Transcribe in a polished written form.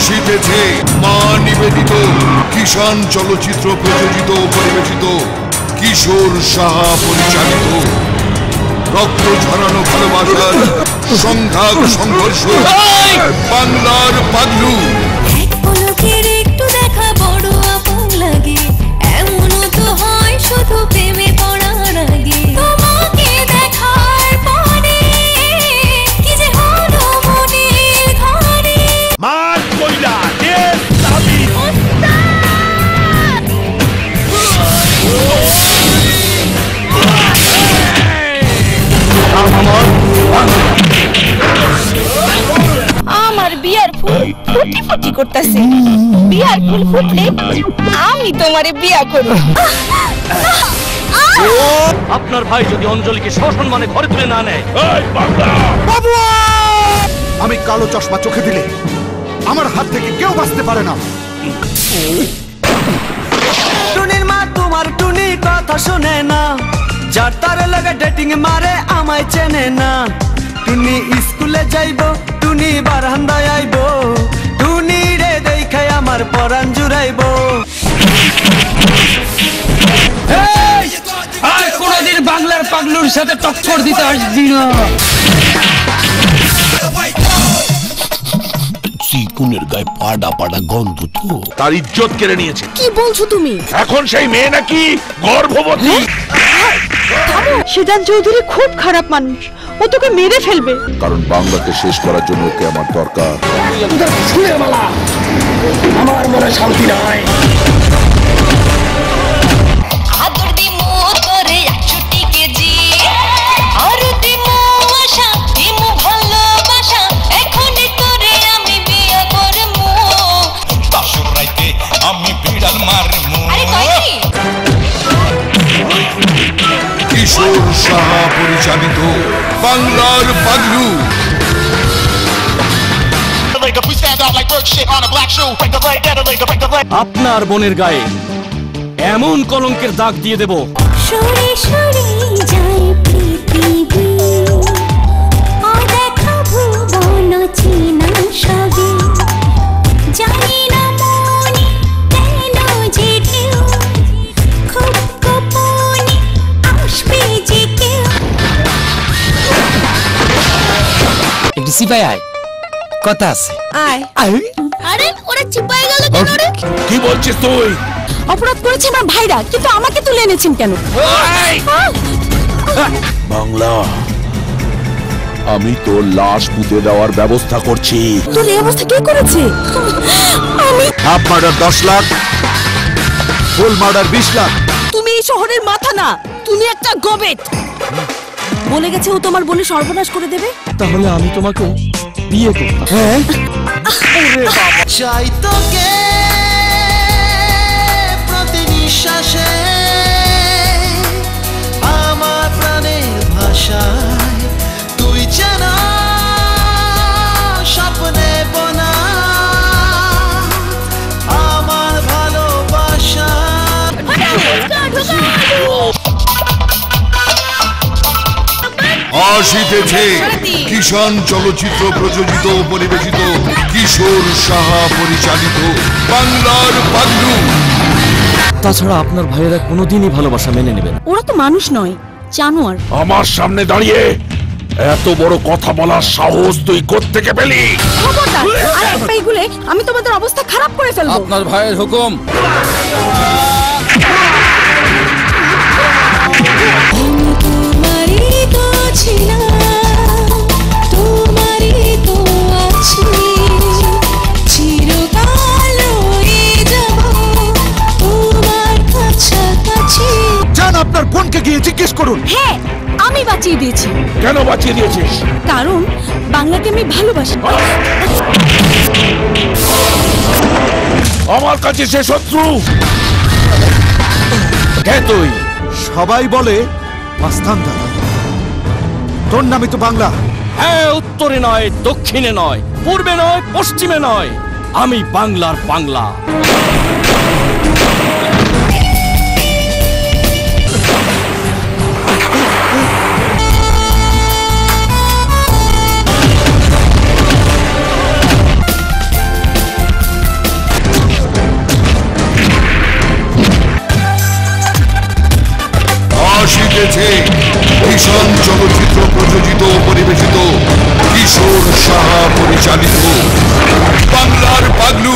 আসিতেছে মা নিবেদিত কিষাণ চলচ্চিত্র প্রযোজিত পরিবেশিত কিশোর সাহা পরিচালিত রক্ত ঝরানো ভালোবাসার সংঘাত সংঘর্ষ বাংলার পাগলু। একটু দেখা বড় আপন লাগে, এমনও তো হয় শুধু প্রেমে পড়ার আগে। তোমাকে দেখার পরে কি যে হলো মনের ঘরে। মান কইলা দেশ দাবি আমার বিয়ার ফুল ফুটি ফুটি করতেছে। বিয়ার ফুল ফুটলে আমি তোমারে বিয়া করব। আপনার ভাই যদি অঞ্জলিকে সসম্মানে ঘরে তুলে না নেয়। বাবু, আমি কালো চশমা চোখে দিলে আমার হাত থেকে কেউ বাঁচতে পারে না। টুনির মা তোমার টুনি কথা শুনে না, যার তার লাগে ডেটিং মারে আমায় চেনে না। টুনি স্কুলে যাইবো, টুনি বারান্দায় আইবো, টুনি রে দেখাই আমার পরাণ জুড়াইবো। আর কোনদিন বাংলার পাগলুর সাথে টক্কর দিতে আসবি না। চিকুনের গায়ে পাড়া পাড়া গন্ধ তো, তার ইজ্জত কেড়ে নিয়েছে। কি বলছো তুমি? এখন সেই মেয়ে নাকি গর্ভবতী। সিদ্ধান্ত চৌধুরী খুব খারাপ মানুষ, ও তোকে মেরে ফেলবে। কারণ বাংলাকে শেষ করার জন্য ওকে আমার দরকার। আমার মনে শান্তি নাই। আদর দিমু তোরে 61 কেজি, আর দিমু আশা, দিমু ভালোবাসা, এখনই তোরে আমি বিয়ে করবো। বাসর রাইতে আমি বিড়াল মারমু। আরে কইছি কিশোর সাহা পরিচালিত বাংলার পাগলু। আপনার বোনের গায়ে এমন কলঙ্কের দাগ দিয়ে দেব, সরে সরে যায় পৃথিবী, অদেখা ভুবন চিনা সবে। জানি না মনে কেন যে ঢেউ, খুব গোপনে আসবে যে কেউ। একটু সিপাই আয়, কথা আছে। আয়। আরে ওরা চিপায় গেল কেন রে? কি বলছিস তুই? অপরাধ করেছে আমার ভাইরা, কিন্তু আমাকে তুলে এনেছেন কেন? বাংলা, আমি তোর লাশ পুঁতে দেওয়ার ব্যবস্থা করছি। তোর এই অবস্থা কে করেছে? আমি। হাফ মার্ডার 10 লাখ, ফুল মার্ডার 20 লাখ। তুমি এই শহরের মাথা না, তুমি একটা গোবেট। বলে গেছে ও তোমার বলে সর্বনাশ করে দেবে। তাহলে আমি তোমাকে বিয়ে করতাম। চাই তোকে প্রতি নিঃশ্বাসে, আমার প্রাণের ভাষায় তুই যেন স্বপ্নে বোনা আমার ভালোবাসা। আসিতেছে কিষাণ চলচ্চিত্র প্রযোজিত পরিবেশিত কিশোর সাহা পরিচালিত বাংলার পাগলু। তাছাড়া আপনার ভাইয়েরা কোনোদিনই ভালোবাসা মেনে নেবেন। ওরা তো মানুষ নয়, জানোয়ার। আমার সামনে দাঁড়িয়ে এত বড় কথা বলার সাহস তুই কোত্থেকে পেলি? খবরদার, আর এক পাই গুলে আমি তোমাদের অবস্থা খারাপ করে ফেলবো। আপনার ভাইয়ের হুকুম। আপনার বোনকে গিয়ে জিজ্ঞেস করুন। হ্যাঁ, আমি বাঁচিয়ে দিয়েছি। কেন বাঁচিয়ে দিয়েছিস? কারণ বাংলাকে আমি ভালোবাসি। আমার কাছে সে শত্রু। কে তুই? সবাই বলে মাস্তান দাদা। তোর নামই তো বাংলা। হ্যাঁ, উত্তরে নয়, দক্ষিণে নয়, পূর্বে নয়, পশ্চিমে নয়, আমি বাংলার বাংলা। হয়েছে কিষাণ চলচ্চিত্র প্রযোজিত ও পরিবেশিত কিশোর সাহা পরিচালিত বাংলার পাগলু।